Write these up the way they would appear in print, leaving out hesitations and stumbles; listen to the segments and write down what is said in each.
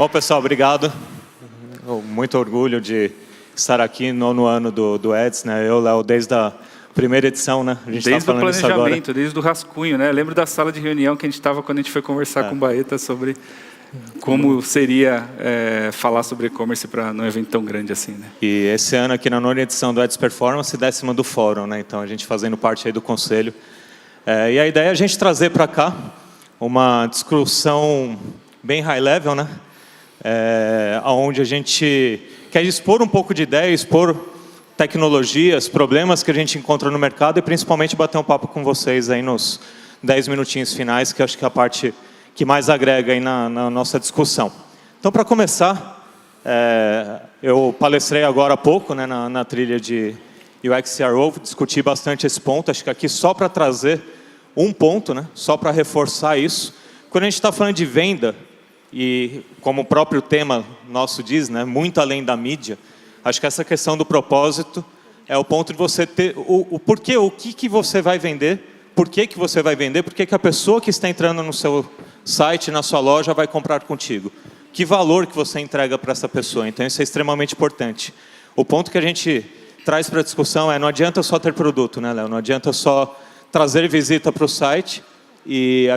Bom, pessoal, obrigado. Muito orgulho de estar aqui no ano do Eds, né? Eu, Léo, desde a primeira edição, né? A gente desde o planejamento, desde o rascunho, né? Eu lembro da sala de reunião que a gente estava quando a gente foi conversar com o Baeta sobre como seria falar sobre e-commerce para num evento tão grande assim, né? E esse ano aqui na nona edição do Eds Performance, 10ª do fórum, né? Então a gente fazendo parte aí do conselho. E a ideia é a gente trazer para cá uma discussão bem high level, né? Onde a gente quer expor um pouco de ideia, expor tecnologias, problemas que a gente encontra no mercado e principalmente bater um papo com vocês aí nos 10 minutinhos finais, que acho que é a parte que mais agrega aí na nossa discussão. Então, para começar, eu palestrei agora há pouco, né, na trilha de UX CRO, discuti bastante esse ponto, acho que aqui só para trazer um ponto, né, só para reforçar isso. Quando a gente está falando de venda, e como o próprio tema nosso diz, né, muito além da mídia, acho que essa questão do propósito é o ponto de você ter o porquê, o que você vai vender, por que você vai vender, por que a pessoa que está entrando no seu site, na sua loja, vai comprar contigo. Que valor que você entrega para essa pessoa, então isso é extremamente importante. O ponto que a gente traz para a discussão não adianta só ter produto, né, Léo? Não adianta só trazer visita para o site, e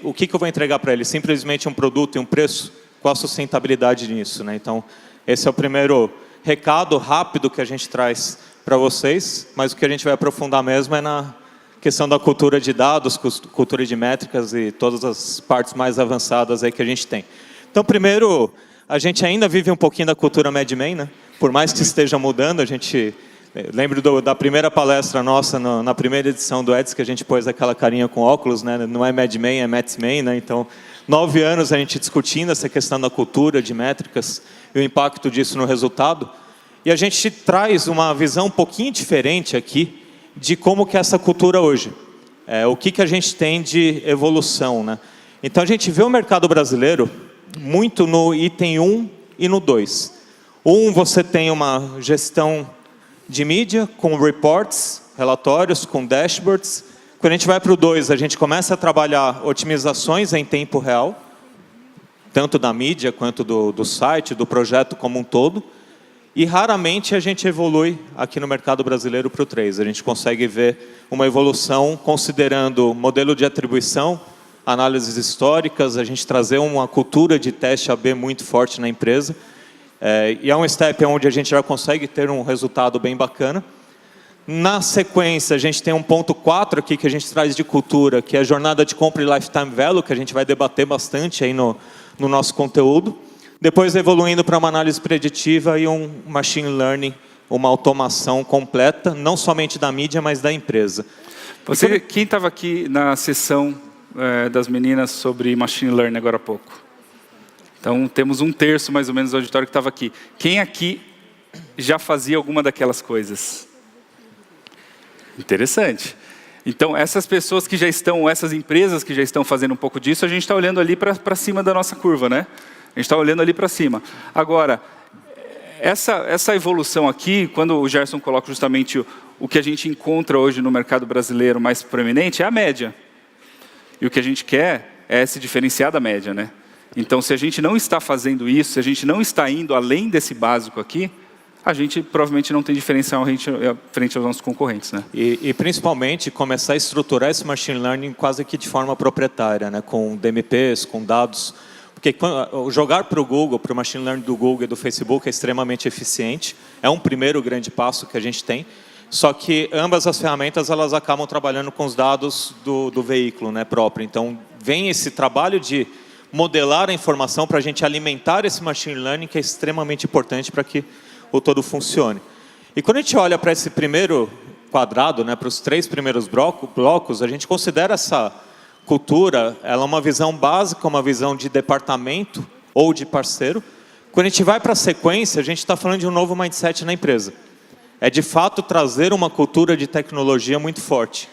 o que eu vou entregar para ele? Simplesmente um produto e um preço? Qual a sustentabilidade nisso, né? Então, esse é o primeiro recado rápido que a gente traz para vocês, mas o que a gente vai aprofundar mesmo é na questão da cultura de dados, cultura de métricas e todas as partes mais avançadas aí que a gente tem. Então, primeiro, a gente ainda vive um pouquinho da cultura Mad Men, né? Por mais que esteja mudando, a gente... Lembro da primeira palestra nossa, na primeira edição do Eds, que a gente pôs aquela carinha com óculos, né? Não é Mad Men, é Matt Men, né? Então, 9 anos a gente discutindo essa questão da cultura, de métricas, e o impacto disso no resultado. E a gente traz uma visão um pouquinho diferente aqui, de como que é essa cultura hoje. O que a gente tem de evolução, né? Então, a gente vê o mercado brasileiro muito no item 1 e no 2. Você tem uma gestão de mídia, com reports, relatórios, com dashboards. Quando a gente vai para o 2, a gente começa a trabalhar otimizações em tempo real, tanto da mídia quanto do site, do projeto como um todo. E raramente a gente evolui aqui no mercado brasileiro para o 3. A gente consegue ver uma evolução considerando modelo de atribuição, análises históricas, a gente trazer uma cultura de teste AB muito forte na empresa. E é um step onde a gente já consegue ter um resultado bem bacana. Na sequência, a gente tem um ponto 4 aqui que a gente traz de cultura, que é a jornada de compra e lifetime value, que a gente vai debater bastante aí no nosso conteúdo. Depois evoluindo para uma análise preditiva e um machine learning, uma automação completa, não somente da mídia, mas da empresa. Quem estava aqui na sessão das meninas sobre machine learning agora há pouco? Então, temos 1/3 mais ou menos do auditório que estava aqui. Quem aqui já fazia alguma daquelas coisas? Interessante. Então, essas pessoas que já estão, essas empresas que já estão fazendo um pouco disso, a gente está olhando ali para cima da nossa curva, né? A gente está olhando ali para cima. Agora, essa evolução aqui, quando o Gerson coloca justamente o que a gente encontra hoje no mercado brasileiro mais proeminente, é a média. E o que a gente quer é se diferenciar da média, né? Então, se a gente não está fazendo isso, se a gente não está indo além desse básico aqui, a gente provavelmente não tem diferencial frente aos nossos concorrentes, né? E principalmente começar a estruturar esse machine learning quase que de forma proprietária, né? Com DMPs, com dados. Porque jogar para o Google, para o machine learning do Google e do Facebook é extremamente eficiente. É um primeiro grande passo que a gente tem. Só que ambas as ferramentas elas acabam trabalhando com os dados do veículo, né, próprio. Então, vem esse trabalho de modelar a informação para a gente alimentar esse machine learning, que é extremamente importante para que o todo funcione. E quando a gente olha para esse primeiro quadrado, né, para os 3 primeiros blocos, a gente considera essa cultura, ela é uma visão básica, uma visão de departamento ou de parceiro. Quando a gente vai para a sequência, a gente está falando de um novo mindset na empresa. É de fato trazer uma cultura de tecnologia muito forte.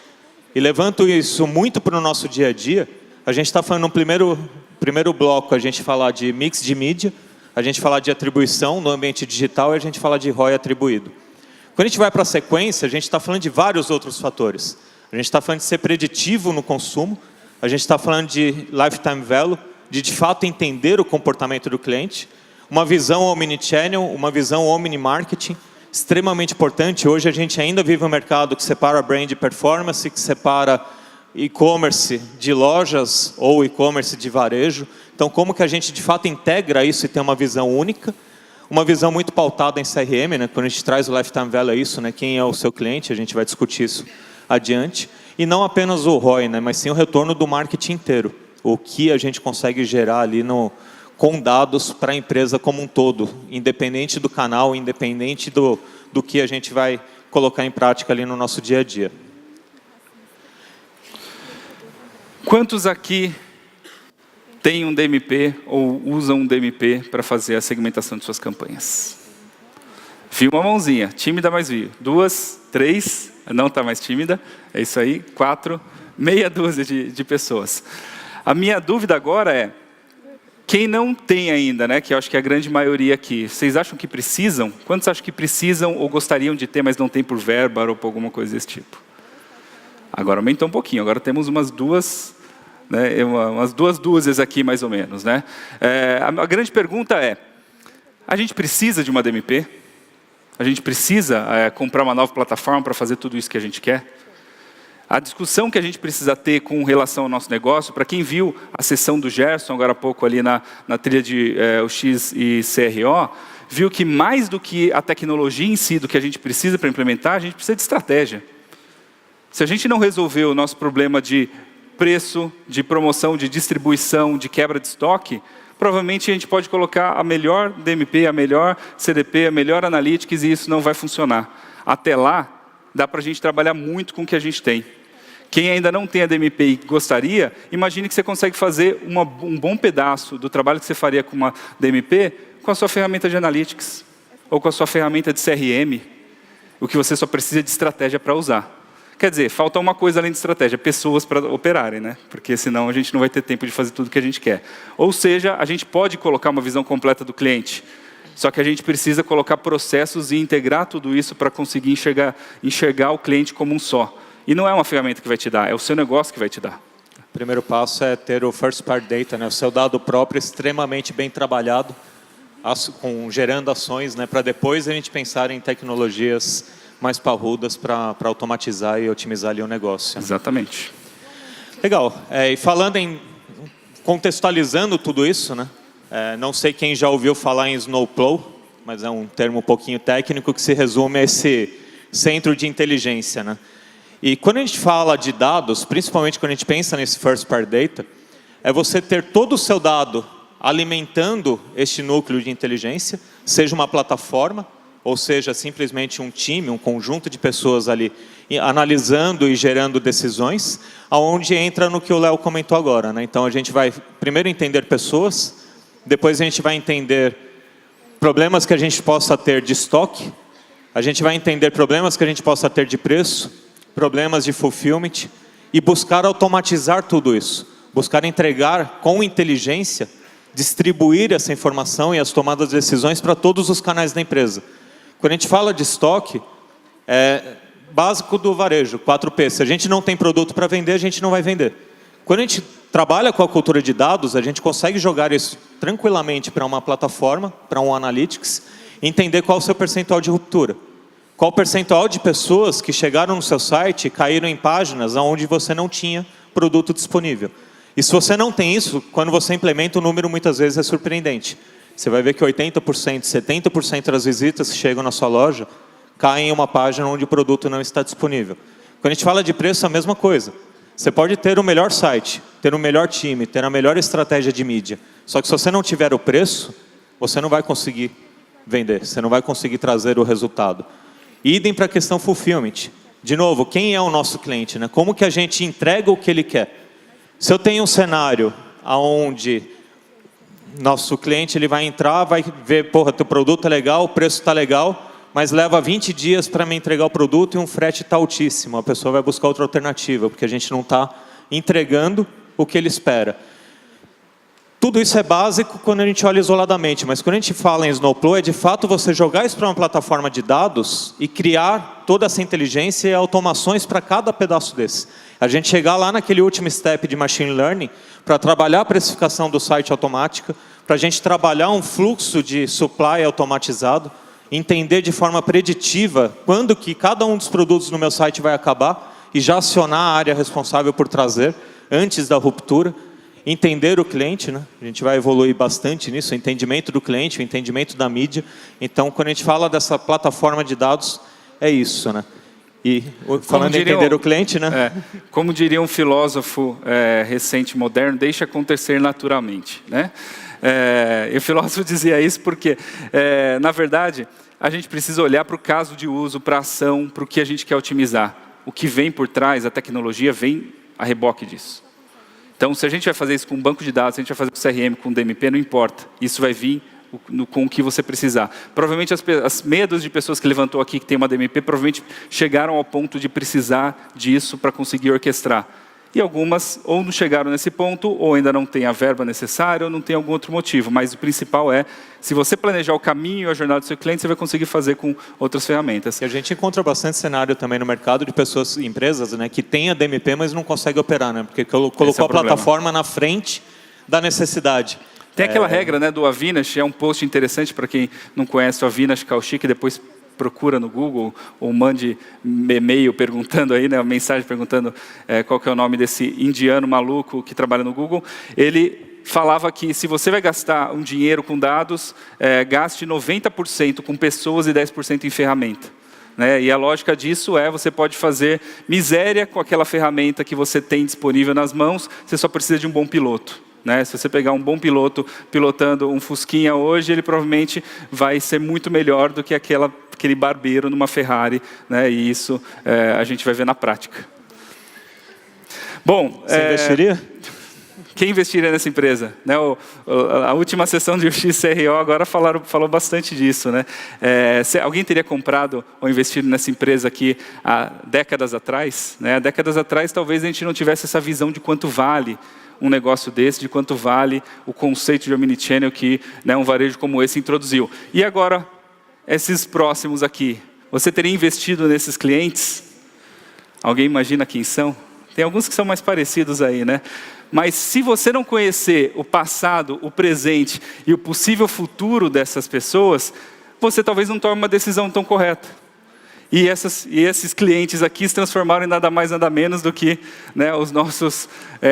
E levanto isso muito para o nosso dia a dia. A gente está falando no primeiro bloco, a gente falar de mix de mídia, a gente falar de atribuição no ambiente digital e a gente falar de ROI atribuído. Quando a gente vai para a sequência, a gente está falando de vários outros fatores. A gente está falando de ser preditivo no consumo, a gente está falando de lifetime value, de fato entender o comportamento do cliente, uma visão omnichannel, uma visão omni-marketing, extremamente importante. Hoje a gente ainda vive um mercado que separa brand e performance, que separa e-commerce de lojas ou e-commerce de varejo. Então, como que a gente de fato integra isso e tem uma visão única? Uma visão muito pautada em CRM, né? Quando a gente traz o Lifetime Value, é isso, né? Quem é o seu cliente, a gente vai discutir isso adiante. E não apenas o ROI, né? Mas sim o retorno do marketing inteiro. O que a gente consegue gerar ali com dados para a empresa como um todo, independente do canal, independente do que a gente vai colocar em prática ali no nosso dia a dia. Quantos aqui têm um DMP ou usam um DMP para fazer a segmentação de suas campanhas? Vi uma mãozinha, tímida, mas vi. 2, 3, não está mais tímida, é isso aí, 4, meia dúzia de pessoas. A minha dúvida agora é, quem não tem ainda, né, que eu acho que é a grande maioria aqui, vocês acham que precisam? Quantos acham que precisam ou gostariam de ter, mas não tem por verba ou por alguma coisa desse tipo? Agora aumentou um pouquinho, agora temos umas duas dúzias aqui mais ou menos, né? A grande pergunta é, a gente precisa de uma DMP? A gente precisa comprar uma nova plataforma para fazer tudo isso que a gente quer? A discussão que a gente precisa ter com relação ao nosso negócio, para quem viu a sessão do Gerson, agora há pouco ali na trilha de UX e CRO, viu que mais do que a tecnologia em si, do que a gente precisa para implementar, a gente precisa de estratégia. Se a gente não resolver o nosso problema de preço, de promoção, de distribuição, de quebra de estoque, provavelmente a gente pode colocar a melhor DMP, a melhor CDP, a melhor Analytics e isso não vai funcionar. Até lá, dá para a gente trabalhar muito com o que a gente tem. Quem ainda não tem a DMP e gostaria, imagine que você consegue fazer um bom pedaço do trabalho que você faria com uma DMP com a sua ferramenta de Analytics ou com a sua ferramenta de CRM, o que você só precisa de estratégia para usar. Quer dizer, falta uma coisa além de estratégia, pessoas para operarem, né? Porque senão a gente não vai ter tempo de fazer tudo o que a gente quer. Ou seja, a gente pode colocar uma visão completa do cliente, só que a gente precisa colocar processos e integrar tudo isso para conseguir enxergar o cliente como um só. E não é uma ferramenta que vai te dar, é o seu negócio que vai te dar. O primeiro passo é ter o first party data, né? O seu dado próprio extremamente bem trabalhado, gerando ações, né? Para depois a gente pensar em tecnologias mais parrudas para automatizar e otimizar ali o negócio. Exatamente. Legal. E contextualizando tudo isso, né? Não sei quem já ouviu falar em Snowplow, mas é um termo um pouquinho técnico que se resume a esse centro de inteligência, né? E quando a gente fala de dados, principalmente quando a gente pensa nesse first party data, é você ter todo o seu dado alimentando este núcleo de inteligência, seja uma plataforma, ou seja, simplesmente um time, um conjunto de pessoas ali analisando e gerando decisões, aonde entra no que o Léo comentou agora, né? Então a gente vai primeiro entender pessoas, depois a gente vai entender problemas que a gente possa ter de estoque, a gente vai entender problemas que a gente possa ter de preço, problemas de fulfillment e buscar automatizar tudo isso, buscar entregar com inteligência, distribuir essa informação e as tomadas de decisões para todos os canais da empresa. Quando a gente fala de estoque, é básico do varejo, 4P. Se a gente não tem produto para vender, a gente não vai vender. Quando a gente trabalha com a cultura de dados, a gente consegue jogar isso tranquilamente para uma plataforma, para um Analytics, e entender qual é o seu percentual de ruptura. Qual o percentual de pessoas que chegaram no seu site e caíram em páginas onde você não tinha produto disponível. E se você não tem isso, quando você implementa, o número muitas vezes é surpreendente. Você vai ver que 80%, 70% das visitas que chegam na sua loja caem em uma página onde o produto não está disponível. Quando a gente fala de preço, é a mesma coisa. Você pode ter o melhor site, ter o melhor time, ter a melhor estratégia de mídia. Só que se você não tiver o preço, você não vai conseguir vender, você não vai conseguir trazer o resultado. Idem para a questão fulfillment. De novo, quem é o nosso cliente, né? Como que a gente entrega o que ele quer? Se eu tenho um cenário onde nosso cliente ele vai entrar, vai ver, porra, teu produto é legal, o preço está legal, mas leva 20 dias para me entregar o produto e um frete está altíssimo. A pessoa vai buscar outra alternativa, porque a gente não está entregando o que ele espera. Tudo isso é básico quando a gente olha isoladamente, mas quando a gente fala em Snowplow, é de fato você jogar isso para uma plataforma de dados e criar toda essa inteligência e automações para cada pedaço desse. A gente chegar lá naquele último step de Machine Learning, para trabalhar a precificação do site automática, para a gente trabalhar um fluxo de supply automatizado, entender de forma preditiva quando que cada um dos produtos no meu site vai acabar e já acionar a área responsável por trazer, antes da ruptura. Entender o cliente, né? A gente vai evoluir bastante nisso, o entendimento do cliente, o entendimento da mídia. Então, quando a gente fala dessa plataforma de dados, é isso, né? E falando em entender o cliente, né? Como diria um filósofo recente, moderno, deixa acontecer naturalmente, né? E o filósofo dizia isso porque, na verdade, a gente precisa olhar para o caso de uso, para a ação, para o que a gente quer otimizar. O que vem por trás, a tecnologia, vem a reboque disso. Então, se a gente vai fazer isso com um banco de dados, se a gente vai fazer com CRM, com DMP, não importa. Isso vai vir com o que você precisar. Provavelmente as meia dúzia de pessoas que levantou aqui, que tem uma DMP, provavelmente chegaram ao ponto de precisar disso para conseguir orquestrar. E algumas ou não chegaram nesse ponto, ou ainda não tem a verba necessária, ou não tem algum outro motivo. Mas o principal é, se você planejar o caminho e a jornada do seu cliente, você vai conseguir fazer com outras ferramentas. E a gente encontra bastante cenário também no mercado de pessoas, empresas, né, que têm a DMP, mas não conseguem operar, né? Porque colocou a plataforma na frente da necessidade. Tem aquela regra, né, do Avinash, é um post interessante para quem não conhece o Avinash Kaushik, depois procura no Google ou mande e-mail perguntando aí, né, uma mensagem perguntando qual que é o nome desse indiano maluco que trabalha no Google. Ele falava que se você vai gastar um dinheiro com dados, gaste 90% com pessoas e 10% em ferramenta. Né? E a lógica disso você pode fazer miséria com aquela ferramenta que você tem disponível nas mãos, você só precisa de um bom piloto. Né? Se você pegar um bom piloto pilotando um Fusquinha hoje, ele provavelmente vai ser muito melhor do que aquele barbeiro numa Ferrari, né? E isso a gente vai ver na prática. Bom, você investiria? Quem investiria nessa empresa? Né? A última sessão de XCRO agora falou bastante disso. Né? Alguém teria comprado ou investido nessa empresa aqui há décadas atrás? Né? Há décadas atrás, talvez a gente não tivesse essa visão de quanto vale um negócio desse, de quanto vale o conceito de omnichannel que, né, um varejo como esse introduziu. E agora, esses próximos aqui, você teria investido nesses clientes? Alguém imagina quem são? Tem alguns que são mais parecidos aí, né? Mas se você não conhecer o passado, o presente e o possível futuro dessas pessoas, você talvez não tome uma decisão tão correta. E esses clientes aqui se transformaram em nada mais, nada menos do que, né, os nossos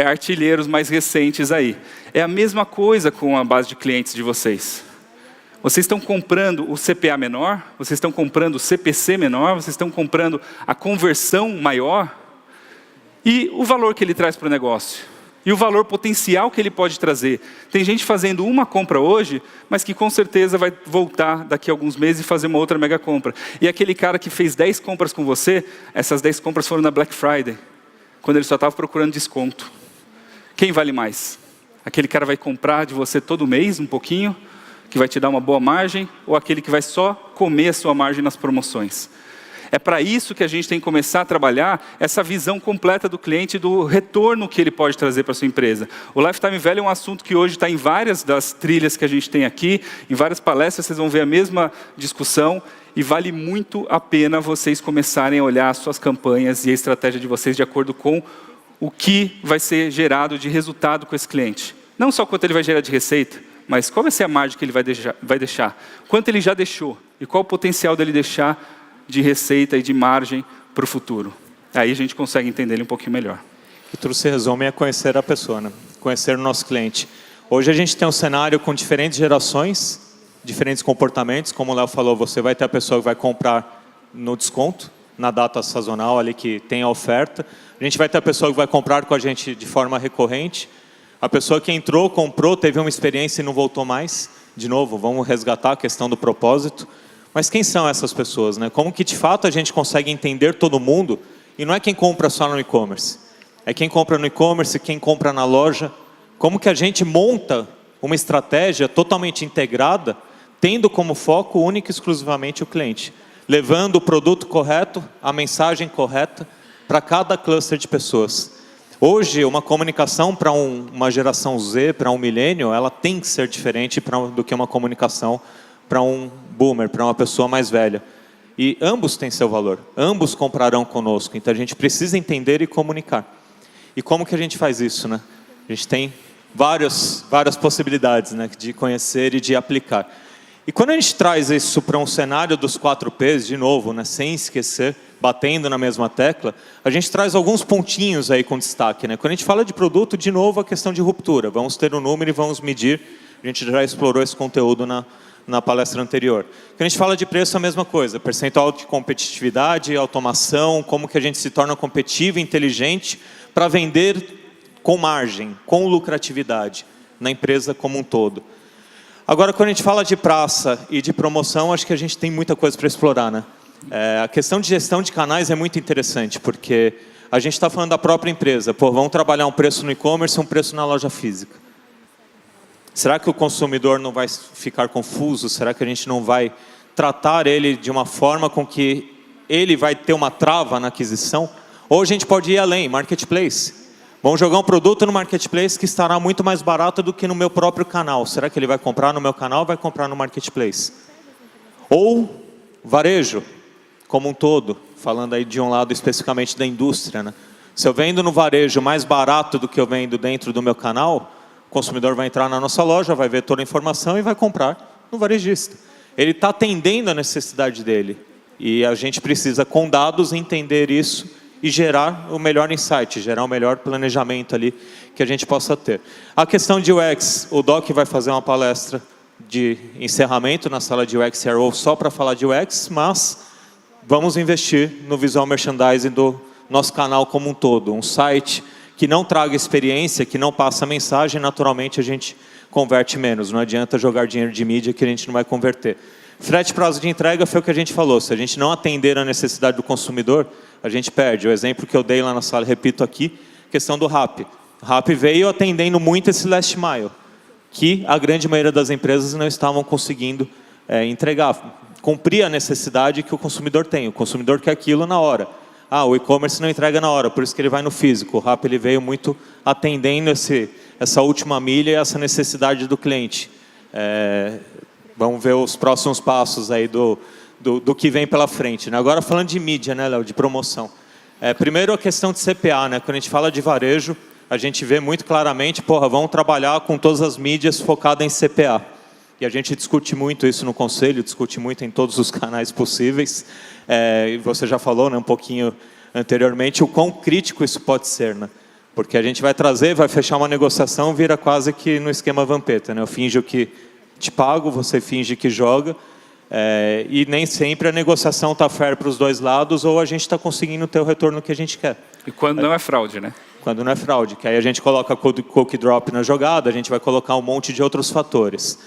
artilheiros mais recentes aí. É a mesma coisa com a base de clientes de vocês. Vocês estão comprando o CPA menor, vocês estão comprando o CPC menor, vocês estão comprando a conversão maior e o valor que ele traz para o negócio. E o valor potencial que ele pode trazer. Tem gente fazendo uma compra hoje, mas que com certeza vai voltar daqui a alguns meses e fazer uma outra mega compra. E aquele cara que fez 10 compras com você, essas 10 compras foram na Black Friday, quando ele só estava procurando desconto. Quem vale mais? Aquele cara vai comprar de você todo mês um pouquinho, que vai te dar uma boa margem, ou aquele que vai só comer a sua margem nas promoções? É para isso que a gente tem que começar a trabalhar essa visão completa do cliente, do retorno que ele pode trazer para a sua empresa. O Lifetime Value é um assunto que hoje está em várias das trilhas que a gente tem aqui, em várias palestras vocês vão ver a mesma discussão, e vale muito a pena vocês começarem a olhar as suas campanhas e a estratégia de vocês de acordo com o que vai ser gerado de resultado com esse cliente. Não só quanto ele vai gerar de receita, mas qual vai ser a margem que ele vai deixar, quanto ele já deixou, e qual o potencial dele deixar de receita e de margem para o futuro. Aí a gente consegue entender ele um pouquinho melhor. E tudo se resume a conhecer a pessoa, né? Conhecer o nosso cliente. Hoje a gente tem um cenário com diferentes gerações, diferentes comportamentos. Como o Léo falou, você vai ter a pessoa que vai comprar no desconto, na data sazonal ali que tem a oferta. A gente vai ter a pessoa que vai comprar com a gente de forma recorrente. A pessoa que entrou, comprou, teve uma experiência e não voltou mais. De novo, vamos resgatar a questão do propósito. Mas quem são essas pessoas, né? Como que de fato a gente consegue entender todo mundo? E não é quem compra só no e-commerce. É quem compra no e-commerce, quem compra na loja. Como que a gente monta uma estratégia totalmente integrada, tendo como foco único e exclusivamente o cliente. Levando o produto correto, a mensagem correta para cada cluster de pessoas. Hoje, uma comunicação para uma geração Z, para um milênio, ela tem que ser diferente do que uma comunicação para um boomer, para uma pessoa mais velha. E ambos têm seu valor, ambos comprarão conosco, então a gente precisa entender e comunicar. E como que a gente faz isso, né? A gente tem várias possibilidades, né, de conhecer e de aplicar. E quando a gente traz isso para um cenário dos 4Ps, de novo, né, sem esquecer, batendo na mesma tecla, a gente traz alguns pontinhos aí com destaque, né? Quando a gente fala de produto, de novo, a questão de ruptura. Vamos ter um número e vamos medir. A gente já explorou esse conteúdo na palestra anterior. Quando a gente fala de preço, a mesma coisa. Percentual de competitividade, automação, como que a gente se torna competitivo e inteligente para vender com margem, com lucratividade, na empresa como um todo. Agora, quando a gente fala de praça e de promoção, acho que a gente tem muita coisa para explorar, né? A questão de gestão de canais é muito interessante, porque a gente está falando da própria empresa. Pô, vamos trabalhar um preço no e-commerce e um preço na loja física. Será que o consumidor não vai ficar confuso? Será que a gente não vai tratar ele de uma forma com que ele vai ter uma trava na aquisição? Ou a gente pode ir além, marketplace. Vamos jogar um produto no marketplace que estará muito mais barato do que no meu próprio canal. Será que ele vai comprar no meu canal ou vai comprar no marketplace? Ou varejo, como um todo, falando aí de um lado especificamente da indústria, né? Se eu vendo no varejo mais barato do que eu vendo dentro do meu canal, o consumidor vai entrar na nossa loja, vai ver toda a informação e vai comprar no varejista. Ele está atendendo a necessidade dele. E a gente precisa, com dados, entender isso e gerar o melhor insight, gerar o melhor planejamento ali que a gente possa ter. A questão de UX, o Doc vai fazer uma palestra de encerramento na sala de UX Hero só para falar de UX, mas vamos investir no visual merchandising do nosso canal como um todo. Um site que não traga experiência, que não passa mensagem, naturalmente a gente converte menos. Não adianta jogar dinheiro de mídia que a gente não vai converter. Frete prazo de entrega foi o que a gente falou. Se a gente não atender a necessidade do consumidor, a gente perde. O exemplo que eu dei lá na sala, repito aqui, questão do Rappi. O Rappi veio atendendo muito esse last mile, que a grande maioria das empresas não estavam conseguindo entregar. Cumprir a necessidade que o consumidor tem. O consumidor quer aquilo na hora. O e-commerce não entrega na hora, por isso que ele vai no físico. O Rappi ele veio muito atendendo essa última milha e essa necessidade do cliente. Vamos ver os próximos passos aí do que vem pela frente, né? Agora falando de mídia, né, Léo, de promoção. Primeiro a questão de CPA, né? Quando a gente fala de varejo, a gente vê muito claramente, vamos trabalhar com todas as mídias focadas em CPA. E a gente discute muito isso no conselho, discute muito em todos os canais possíveis. E você já falou, né, um pouquinho anteriormente, o quão crítico isso pode ser, né? Porque a gente vai trazer, vai fechar uma negociação, vira quase que no esquema Vampeta, né? Eu finjo que te pago, você finge que joga, e nem sempre a negociação está fair para os dois lados, ou a gente está conseguindo ter o retorno que a gente quer. E quando não é fraude, né? Quando não é fraude, que aí a gente coloca cookie drop na jogada, a gente vai colocar um monte de outros fatores.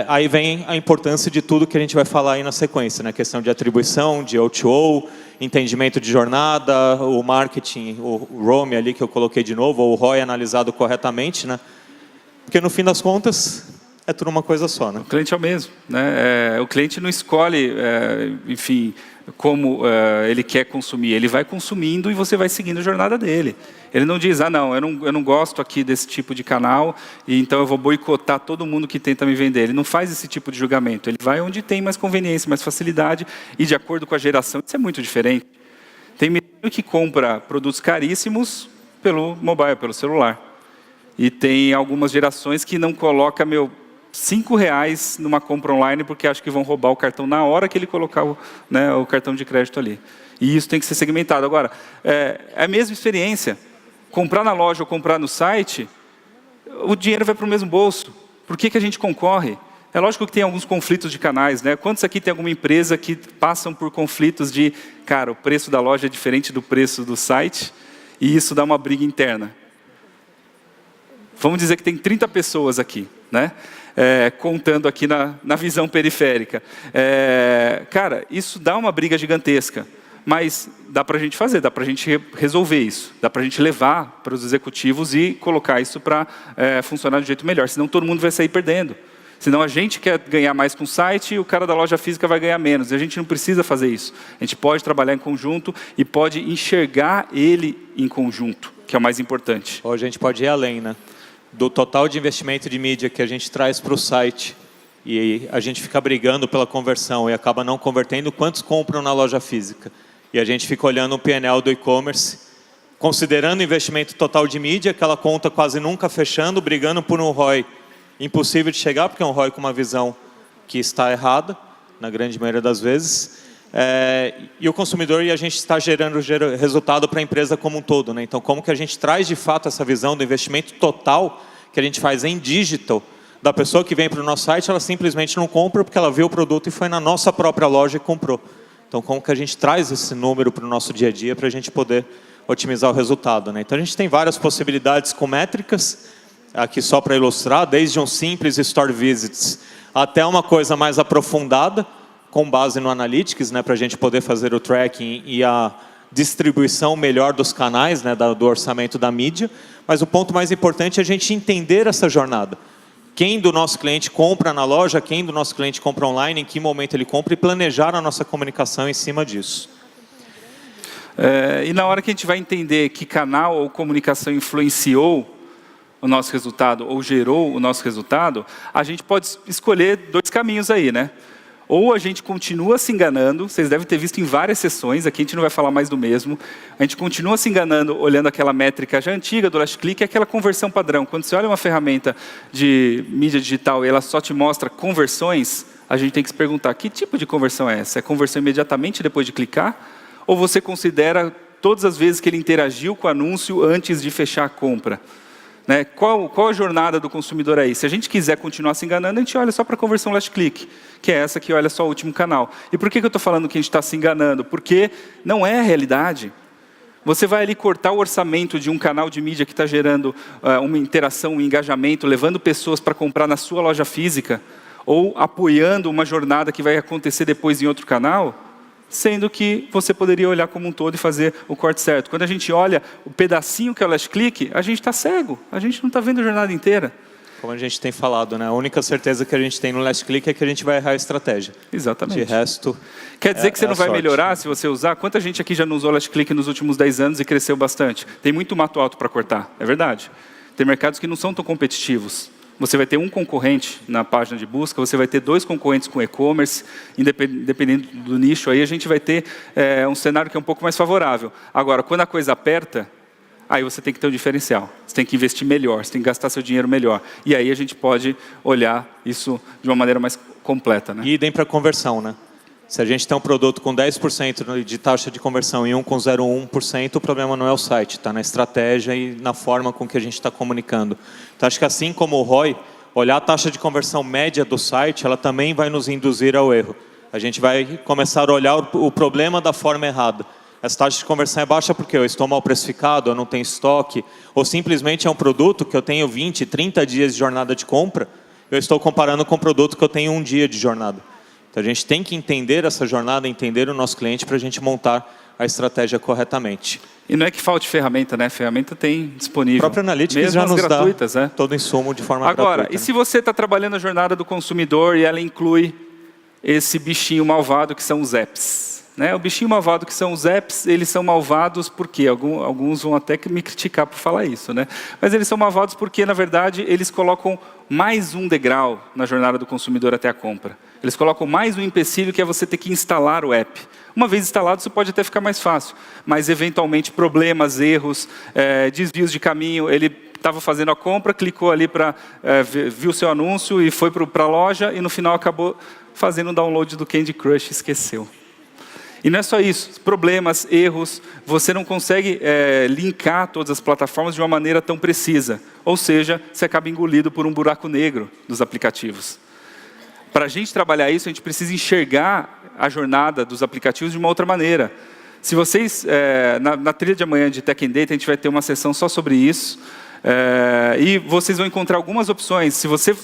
Aí vem a importância de tudo que a gente vai falar aí na sequência, né? Questão de atribuição, de O2O, entendimento de jornada, o marketing, o ROM ali que eu coloquei de novo, ou o ROI analisado corretamente, né? Porque no fim das contas é tudo uma coisa só, né? O cliente é o mesmo, né? O cliente não escolhe, enfim, como ele quer consumir. Ele vai consumindo e você vai seguindo a jornada dele. Ele não diz, não, eu não gosto aqui desse tipo de canal, e então eu vou boicotar todo mundo que tenta me vender. Ele não faz esse tipo de julgamento. Ele vai onde tem mais conveniência, mais facilidade, e de acordo com a geração, isso é muito diferente. Tem menino que compra produtos caríssimos pelo mobile, pelo celular. E tem algumas gerações que não colocam R$5 numa compra online porque acham que vão roubar o cartão na hora que ele colocar o cartão de crédito ali. E isso tem que ser segmentado. Agora, é a mesma experiência. Comprar na loja ou comprar no site, o dinheiro vai para o mesmo bolso. Por que a gente concorre? É lógico que tem alguns conflitos de canais, né? Quantos aqui tem alguma empresa que passam por conflitos de, cara, o preço da loja é diferente do preço do site, e isso dá uma briga interna? Vamos dizer que tem 30 pessoas aqui, né? Contando aqui na visão periférica. Cara, isso dá uma briga gigantesca, mas dá para a gente fazer, dá para a gente resolver isso, dá para a gente levar para os executivos e colocar isso para funcionar de um jeito melhor, senão todo mundo vai sair perdendo. Senão a gente quer ganhar mais com o site e o cara da loja física vai ganhar menos. E a gente não precisa fazer isso. A gente pode trabalhar em conjunto e pode enxergar ele em conjunto, que é o mais importante. Ou a gente pode ir além, né? Do total de investimento de mídia que a gente traz para o site e a gente fica brigando pela conversão e acaba não convertendo, quantos compram na loja física? E a gente fica olhando o P&L do e-commerce, considerando o investimento total de mídia, aquela conta quase nunca fechando, brigando por um ROI impossível de chegar, porque é um ROI com uma visão que está errada, na grande maioria das vezes. E o consumidor, e a gente está gerando resultado para a empresa como um todo, né? Então, como que a gente traz de fato essa visão do investimento total que a gente faz em digital, da pessoa que vem para o nosso site, ela simplesmente não compra porque ela viu o produto e foi na nossa própria loja e comprou. Então, como que a gente traz esse número para o nosso dia a dia para a gente poder otimizar o resultado, né? Então, a gente tem várias possibilidades com métricas, aqui só para ilustrar, desde um simples Store Visits até uma coisa mais aprofundada, com base no Analytics, né, para a gente poder fazer o tracking e a distribuição melhor dos canais, né, do orçamento da mídia. Mas o ponto mais importante é a gente entender essa jornada. Quem do nosso cliente compra na loja, quem do nosso cliente compra online, em que momento ele compra e planejar a nossa comunicação em cima disso. E na hora que a gente vai entender que canal ou comunicação influenciou o nosso resultado ou gerou o nosso resultado, a gente pode escolher dois caminhos aí, né? Ou a gente continua se enganando, vocês devem ter visto em várias sessões, aqui a gente não vai falar mais do mesmo, a gente continua se enganando olhando aquela métrica já antiga do Last Click, aquela conversão padrão. Quando você olha uma ferramenta de mídia digital e ela só te mostra conversões, a gente tem que se perguntar, que tipo de conversão é essa? É conversão imediatamente depois de clicar? Ou você considera todas as vezes que ele interagiu com o anúncio antes de fechar a compra? Né? Qual a jornada do consumidor aí? Se a gente quiser continuar se enganando, a gente olha só para a conversão last click, que é essa que olha só o último canal. E por que eu estou falando que a gente está se enganando? Porque não é a realidade. Você vai ali cortar o orçamento de um canal de mídia que está gerando uma interação, um engajamento, levando pessoas para comprar na sua loja física, ou apoiando uma jornada que vai acontecer depois em outro canal, sendo que você poderia olhar como um todo e fazer o corte certo. Quando a gente olha o pedacinho que é o last click, a gente está cego, a gente não está vendo a jornada inteira. Como a gente tem falado, né? A única certeza que a gente tem no last click é que a gente vai errar a estratégia. Exatamente. De resto, quer dizer que você não vai sorte. melhorar se você usar? Quanta gente aqui já não usou last click nos últimos 10 anos e cresceu bastante? Tem muito mato alto para cortar, é verdade. Tem mercados que não são tão competitivos. Você vai ter um concorrente na página de busca, você vai ter 2 concorrentes com e-commerce, dependendo do nicho, aí a gente vai ter um cenário que é um pouco mais favorável. Agora, quando a coisa aperta, aí você tem que ter um diferencial. Você tem que investir melhor, você tem que gastar seu dinheiro melhor. E aí a gente pode olhar isso de uma maneira mais completa, né? E idem para conversão, né? Se a gente tem um produto com 10% de taxa de conversão e um com 0,1%, o problema não é o site, está na estratégia e na forma com que a gente está comunicando. Então, acho que assim como o ROI, olhar a taxa de conversão média do site, ela também vai nos induzir ao erro. A gente vai começar a olhar o problema da forma errada. Essa taxa de conversão é baixa porque eu estou mal precificado, eu não tenho estoque, ou simplesmente é um produto que eu tenho 20, 30 dias de jornada de compra, eu estou comparando com um produto que eu tenho 1 dia de jornada. Então, a gente tem que entender essa jornada, entender o nosso cliente para a gente montar a estratégia corretamente. E não é que falte ferramenta, né? Ferramenta tem disponível. A própria Analytics mesmo já as nos gratuitas, dá todo o insumo de forma gratuita. Agora, e se você está trabalhando a jornada do consumidor e ela inclui esse bichinho malvado que são os apps? Né? O bichinho malvado que são os apps, eles são malvados porque, alguns vão até me criticar por falar isso, né? Mas eles são malvados porque, na verdade, eles colocam mais um degrau na jornada do consumidor até a compra. Eles colocam mais um empecilho que é você ter que instalar o app. Uma vez instalado, isso pode até ficar mais fácil, mas eventualmente problemas, erros, desvios de caminho, ele estava fazendo a compra, clicou ali para viu o seu anúncio e foi para a loja e no final acabou fazendo um download do Candy Crush e esqueceu. E não é só isso, problemas, erros, você não consegue linkar todas as plataformas de uma maneira tão precisa. Ou seja, você acaba engolido por um buraco negro dos aplicativos. Para a gente trabalhar isso, a gente precisa enxergar a jornada dos aplicativos de uma outra maneira. Se vocês, na trilha de amanhã de Tech and Data, a gente vai ter uma sessão só sobre isso. E vocês vão encontrar algumas opções. Se você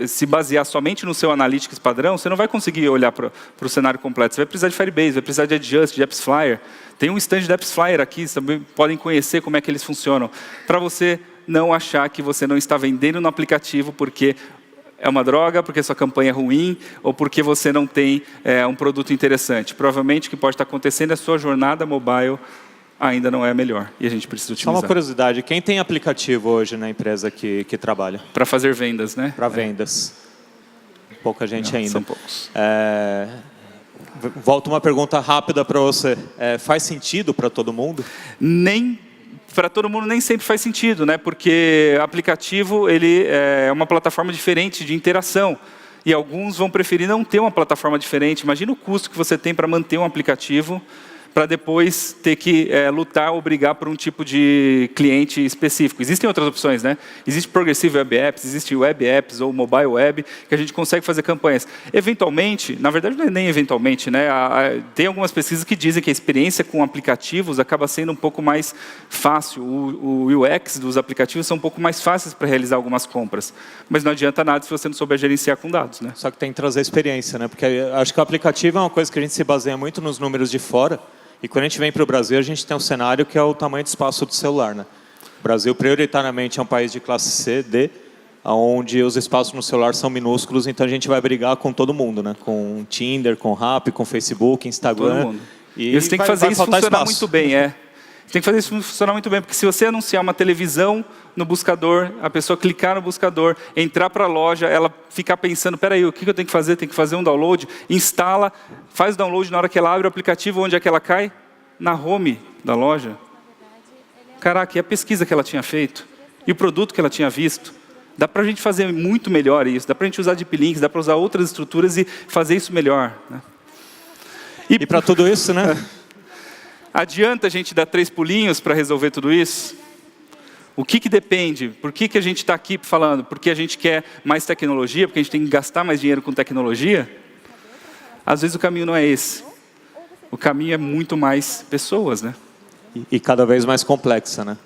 se basear somente no seu Analytics padrão, você não vai conseguir olhar para o cenário completo. Você vai precisar de Firebase, vai precisar de Adjust, de AppsFlyer. Tem um stand de AppsFlyer aqui, vocês também podem conhecer como é que eles funcionam. Para você não achar que você não está vendendo no aplicativo porque é uma droga, porque sua campanha é ruim, ou porque você não tem um produto interessante. Provavelmente o que pode estar acontecendo é a sua jornada mobile ainda não é a melhor e a gente precisa otimizar. Só uma curiosidade, quem tem aplicativo hoje na empresa que trabalha? Para fazer vendas, né? Para vendas. Pouca gente ainda. São poucos. Volta uma pergunta rápida para você. Faz sentido para todo mundo? Nem para todo mundo nem sempre faz sentido, né? Porque aplicativo ele é uma plataforma diferente de interação. E alguns vão preferir não ter uma plataforma diferente. Imagina o custo que você tem para manter um aplicativo, para depois ter que lutar ou brigar por um tipo de cliente específico. Existem outras opções, né? Existe Progressive Web Apps, existe Web Apps ou Mobile Web, que a gente consegue fazer campanhas. Eventualmente, na verdade não é nem eventualmente, né? Tem algumas pesquisas que dizem que a experiência com aplicativos acaba sendo um pouco mais fácil. O UX dos aplicativos são um pouco mais fáceis para realizar algumas compras. Mas não adianta nada se você não souber gerenciar com dados, né? Só que tem que trazer experiência, né? Porque acho que o aplicativo é uma coisa que a gente se baseia muito nos números de fora. E quando a gente vem para o Brasil, a gente tem um cenário que é o tamanho de espaço do celular, né? O Brasil, prioritariamente, é um país de classe C, D, onde os espaços no celular são minúsculos, então a gente vai brigar com todo mundo, né? Com Tinder, com Rappi, com Facebook, Instagram. Todo mundo. E você tem que fazer isso funcionar muito bem, Tem que fazer isso funcionar muito bem, porque se você anunciar uma televisão no buscador, a pessoa clicar no buscador, entrar para a loja, ela ficar pensando, peraí, o que eu tenho que fazer? Tem que fazer um download, instala, faz o download na hora que ela abre o aplicativo, onde é que ela cai? Na home da loja. Caraca, e a pesquisa que ela tinha feito? E o produto que ela tinha visto? Dá para a gente fazer muito melhor isso, dá para a gente usar deep links, dá para usar outras estruturas e fazer isso melhor, né? E para tudo isso, né? Adianta a gente dar 3 pulinhos para resolver tudo isso? O que depende? Por que a gente está aqui falando? Porque a gente quer mais tecnologia? Porque a gente tem que gastar mais dinheiro com tecnologia? Às vezes o caminho não é esse. O caminho é muito mais pessoas, né? E cada vez mais complexa, né?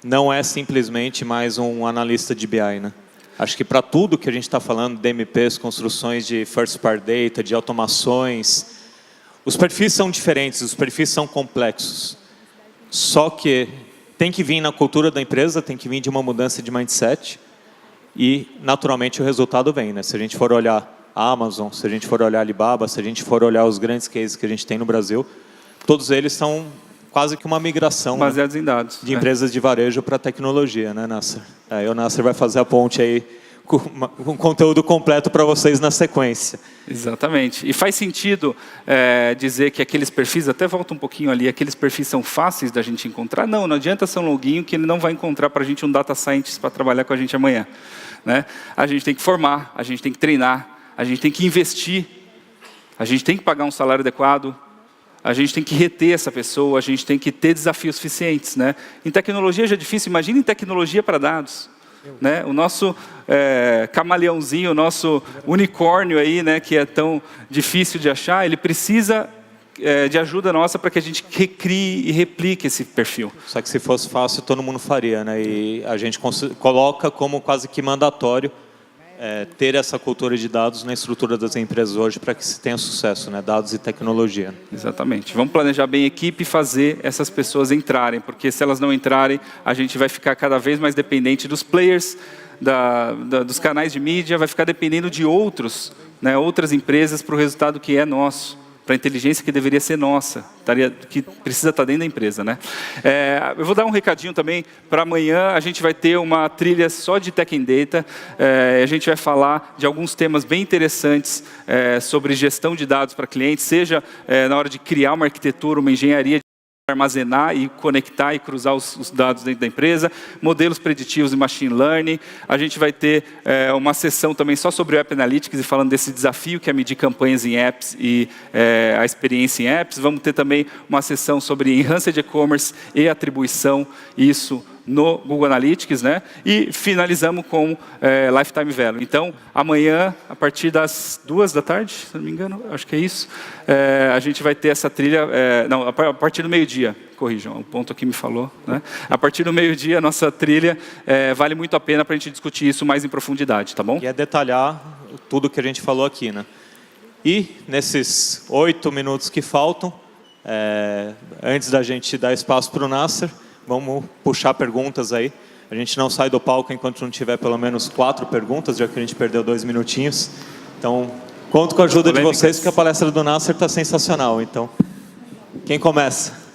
Não é simplesmente mais um analista de BI, né? Acho que para tudo que a gente está falando, DMPs, construções de first party data, de automações, os perfis são diferentes, os perfis são complexos. Só que tem que vir na cultura da empresa, tem que vir de uma mudança de mindset e, naturalmente, o resultado vem, né? Se a gente for olhar a Amazon, se a gente for olhar a Alibaba, se a gente for olhar os grandes cases que a gente tem no Brasil, todos eles são quase que uma migração baseados em dados, de empresas de varejo para tecnologia, né, Nasser? Aí o Nasser vai fazer a ponte aí com um conteúdo completo para vocês na sequência. Exatamente. E faz sentido dizer que aqueles perfis, até volta um pouquinho ali, aqueles perfis são fáceis da gente encontrar? Não adianta ser um loguinho que ele não vai encontrar para a gente um data scientist para trabalhar com a gente amanhã, né? A gente tem que formar, a gente tem que treinar, a gente tem que investir, a gente tem que pagar um salário adequado, a gente tem que reter essa pessoa, a gente tem que ter desafios suficientes, né? Em tecnologia já é difícil, imagina em tecnologia para dados. Né? O nosso camaleãozinho, o nosso unicórnio aí, né, que é tão difícil de achar, ele precisa de ajuda nossa para que a gente recrie e replique esse perfil. Só que se fosse fácil, todo mundo faria, né? E a gente coloca como quase que mandatório ter essa cultura de dados na estrutura das empresas hoje para que se tenha sucesso, né? Dados e tecnologia. Exatamente. Vamos planejar bem a equipe e fazer essas pessoas entrarem, porque se elas não entrarem, a gente vai ficar cada vez mais dependente dos players, dos canais de mídia, vai ficar dependendo de outros, né? Outras empresas para o resultado que é nosso, para a inteligência que deveria ser nossa, que precisa estar dentro da empresa, né? Eu vou dar um recadinho também para amanhã. A gente vai ter uma trilha só de Tech and Data. A gente vai falar de alguns temas bem interessantes sobre gestão de dados para clientes, seja na hora de criar uma arquitetura, uma engenharia, armazenar e conectar e cruzar os dados dentro da empresa, modelos preditivos e machine learning. A gente vai ter uma sessão também só sobre o App Analytics e falando desse desafio que é medir campanhas em apps e a experiência em apps. Vamos ter também uma sessão sobre Enhanced E-Commerce e atribuição, isso no Google Analytics, né? E finalizamos com Lifetime Value. Então, amanhã, a partir das 2 da tarde, se não me engano, acho que é isso, a gente vai ter essa trilha, não, a partir do meio-dia, corrijam, o ponto aqui me falou, né? A partir do meio-dia, a nossa trilha vale muito a pena para a gente discutir isso mais em profundidade, tá bom? E detalhar tudo que a gente falou aqui, né? E, nesses 8 minutos que faltam, antes da gente dar espaço para o Nasser, vamos puxar perguntas aí. A gente não sai do palco enquanto não tiver pelo menos 4 perguntas, já que a gente perdeu 2 minutinhos. Então, conto com a ajuda de vocês, porque a palestra do Nasser está sensacional. Então, quem começa?